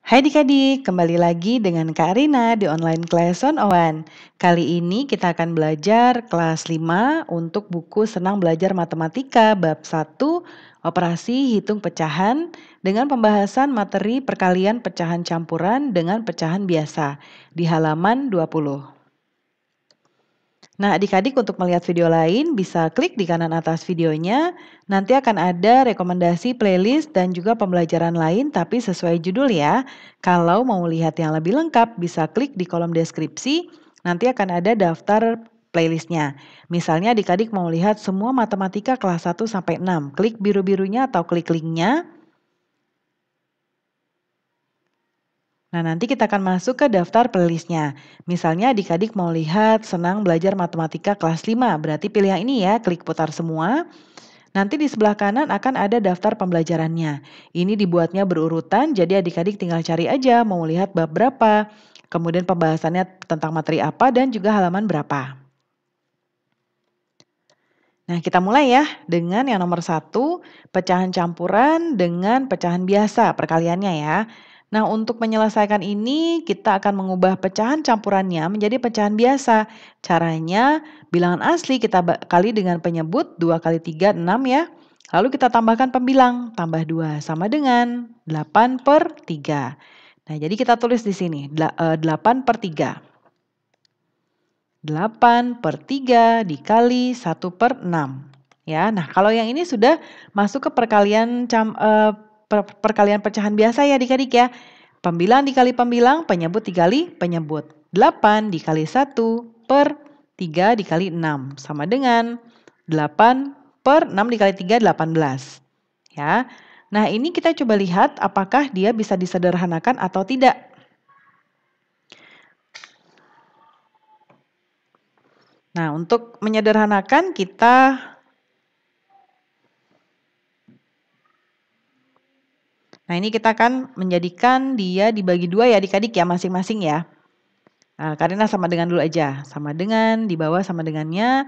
Hai adik-adik, kembali lagi dengan Kak Rina di online class 101. Kali ini kita akan belajar kelas 5 untuk buku Senang Belajar Matematika bab 1 Operasi Hitung Pecahan dengan pembahasan materi perkalian pecahan campuran dengan pecahan biasa di halaman 20. Nah, adik-adik untuk melihat video lain bisa klik di kanan atas videonya. Nanti akan ada rekomendasi playlist dan juga pembelajaran lain tapi sesuai judul ya. Kalau mau lihat yang lebih lengkap bisa klik di kolom deskripsi. Nanti akan ada daftar playlistnya. Misalnya adik-adik mau lihat semua matematika kelas 1 sampai 6. Klik biru-birunya atau klik linknya. Nah, nanti kita akan masuk ke daftar playlistnya. Misalnya adik-adik mau lihat Senang Belajar Matematika kelas 5, berarti pilih yang ini ya, klik putar semua. Nanti di sebelah kanan akan ada daftar pembelajarannya. Ini dibuatnya berurutan, jadi adik-adik tinggal cari aja mau lihat bab berapa, kemudian pembahasannya tentang materi apa, dan juga halaman berapa. Nah, kita mulai ya dengan yang nomor 1, pecahan campuran dengan pecahan biasa, perkaliannya ya. Nah, untuk menyelesaikan ini, kita akan mengubah pecahan campurannya menjadi pecahan biasa. Caranya, bilangan asli kita kali dengan penyebut 2 kali 3, 6 ya. Lalu kita tambahkan pembilang, tambah 2 sama dengan 8/3. Nah, jadi kita tulis di sini, 8/3. 8/3 dikali 1/6. Ya, nah kalau yang ini sudah masuk ke perkalian perkalian pecahan biasa ya adik-adik ya. Pembilang dikali pembilang, penyebut dikali penyebut. 8 dikali 1/3 dikali 6 sama dengan 8/6 dikali 3, 18. Ya. Nah, ini kita coba lihat apakah dia bisa disederhanakan atau tidak. Nah, untuk menyederhanakan Nah, ini kita akan menjadikan dia dibagi 2 ya adik-adik ya masing-masing ya. Nah, Karina sama dengan dulu aja. Sama dengan, di bawah sama dengannya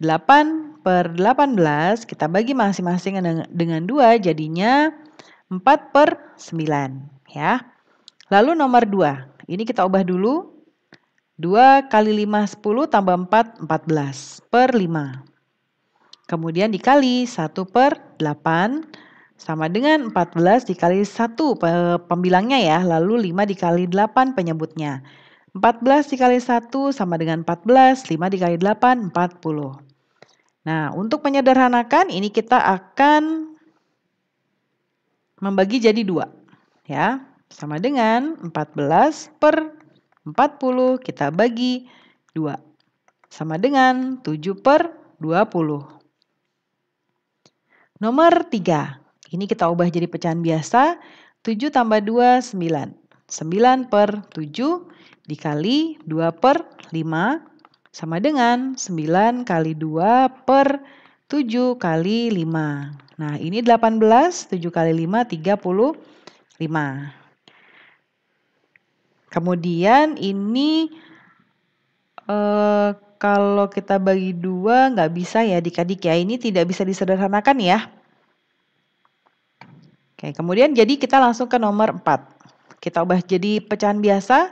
8/18 kita bagi masing-masing dengan 2 jadinya 4/9 ya. Lalu nomor 2, ini kita ubah dulu. 2 kali 5, 10 tambah 4, 14/5. Kemudian dikali 1/8 sama dengan 14 dikali 1 pembilangnya ya, lalu 5 dikali 8 penyebutnya. 14 dikali 1 sama dengan 14, 5 dikali 8, 40. Nah, untuk menyederhanakan ini kita akan membagi jadi 2. Ya, sama dengan 14/40 kita bagi 2. Sama dengan 7/20. Nomor 3. Ini kita ubah jadi pecahan biasa. 7 tambah 2, 9. 9/7 dikali 2/5 sama dengan 9 kali 2/7 kali 5. Nah, ini 18, 7 kali 5, 35. Kemudian ini kalau kita bagi 2 nggak bisa ya adik-adik ya. Ini tidak bisa disederhanakan ya. Oke, kemudian jadi kita langsung ke nomor 4. Kita ubah jadi pecahan biasa.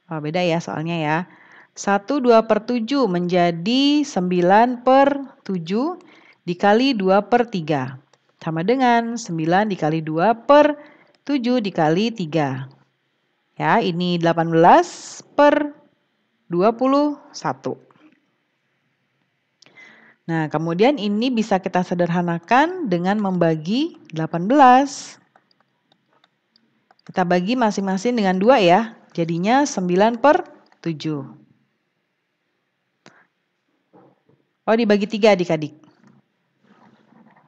Oh, beda ya soalnya ya. 1 2/7 menjadi 9/7 dikali 2/3. Sama dengan 9 dikali 2/7 dikali 3. Ya, ini 18/21. Nah, kemudian ini bisa kita sederhanakan dengan membagi 18. Kita bagi masing-masing dengan 2 ya. Jadinya 9/7. Oh, dibagi 3 adik-adik.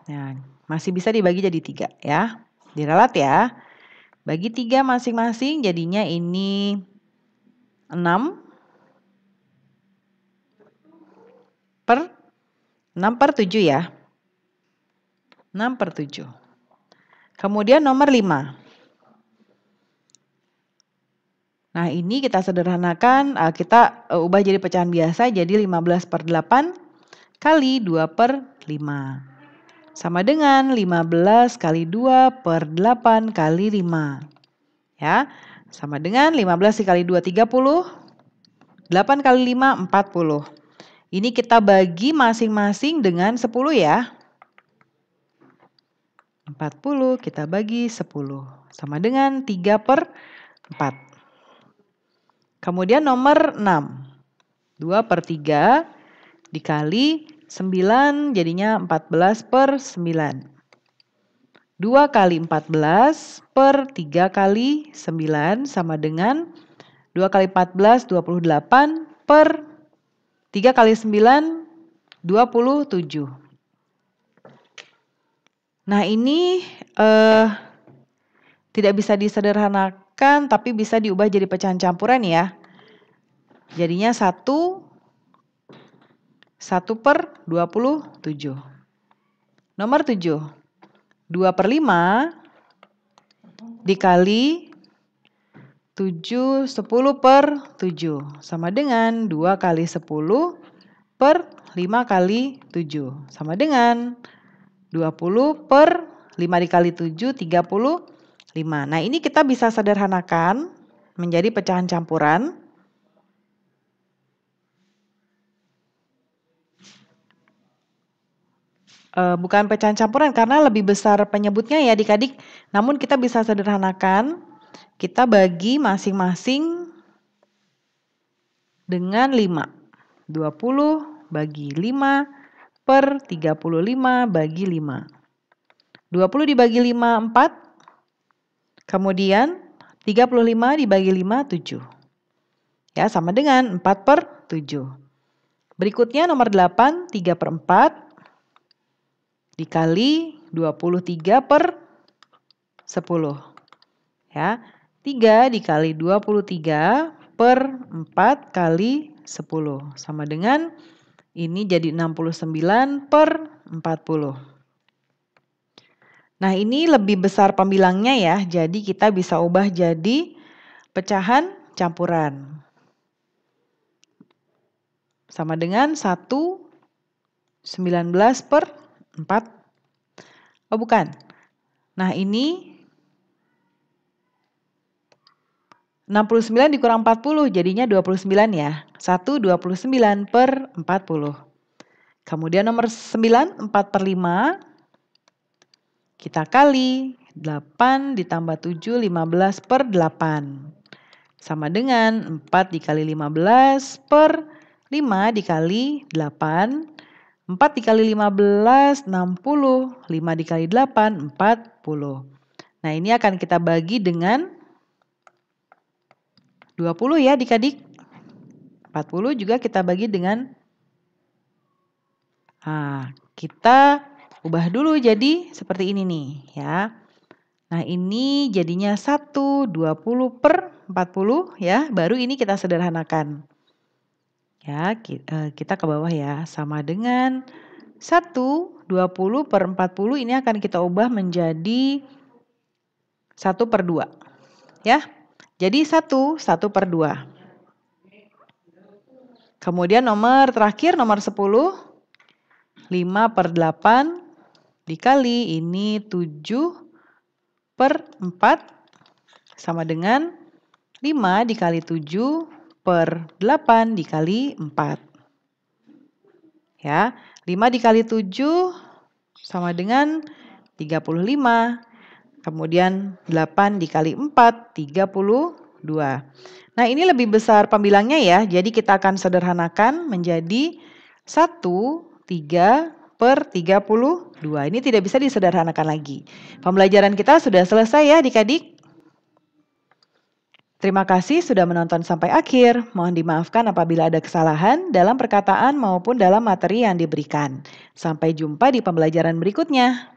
Nah, masih bisa dibagi jadi 3 ya. Diralat ya. Bagi 3 masing-masing jadinya ini 6/7 ya. 6/7. Kemudian nomor 5. Nah, ini kita sederhanakan, kita ubah jadi pecahan biasa jadi 15/8 kali 2/5. sama dengan 15 kali 2 per 8 kali 5. Ya, sama dengan 15 dikali 2, 30. 8 kali 5, 40. Ini kita bagi masing-masing dengan 10 ya. 40 kita bagi 10. Sama dengan 3 per 4. Kemudian nomor 6. 2 per 3 dikali 9 jadinya 14 per 9. 2 kali 14 per 3 kali 9 sama dengan 2 kali 14, 28 per 3 kali 9, 27. Nah ini tidak bisa disederhanakan tapi bisa diubah jadi pecahan campuran ya. Jadinya 1 per 27. Nomor 7. 2 per 5 dikali 7, 10 per 7. Sama dengan 2 kali 10 per 5 kali 7. Sama dengan 20 per 5 dikali 7, 35. Nah ini kita bisa sederhanakan menjadi pecahan campuran. Bukan pecahan campuran karena lebih besar penyebutnya ya adik-adik. Namun kita bisa sederhanakan. Kita bagi masing-masing dengan 5. 20 bagi 5 per 35 bagi 5. 20 dibagi 5, 4. Kemudian 35 dibagi 5, 7. Ya, sama dengan 4 per 7. Berikutnya nomor 8, 3 per 4. Dikali 23 per 10. Ya, 3 dikali 23 per 4 kali 10. Sama dengan ini jadi 69 per 40. Nah ini lebih besar pembilangnya ya, jadi kita bisa ubah jadi pecahan campuran. Sama dengan 1, 19 per 4. Oh bukan. Nah ini 69 dikurang 40 jadinya 29 ya. 1, 29 per 40. Kemudian nomor 9, 4 per 5. Kita kali 8 ditambah 7, 15 per 8. Sama dengan 4 dikali 15 per 5 dikali 8. 4 dikali 15, 60. 5 dikali 8, 40. Nah ini akan kita bagi dengan 20 ya adik-adik. 40 juga kita bagi dengan, kita ubah dulu jadi seperti ini nih ya. Nah ini jadinya 1, 20 per 40 ya. Baru ini kita sederhanakan. Ya, kita ke bawah ya, sama dengan 1, 20 per 40 ini akan kita ubah menjadi 1 per 2. Ya, jadi 1 per 2. Kemudian nomor terakhir, nomor 10, 5 per 8 dikali ini 7 per 4 sama dengan 5 dikali 7 per 8 dikali 4. Ya, 5 dikali 7 sama dengan 35. Kemudian 8 dikali 4, 32. Nah ini lebih besar pembilangnya ya, jadi kita akan sederhanakan menjadi 1, 3 per 32. Ini tidak bisa disederhanakan lagi. Pembelajaran kita sudah selesai ya adik-adik. Terima kasih sudah menonton sampai akhir. Mohon dimaafkan apabila ada kesalahan dalam perkataan maupun dalam materi yang diberikan. Sampai jumpa di pembelajaran berikutnya.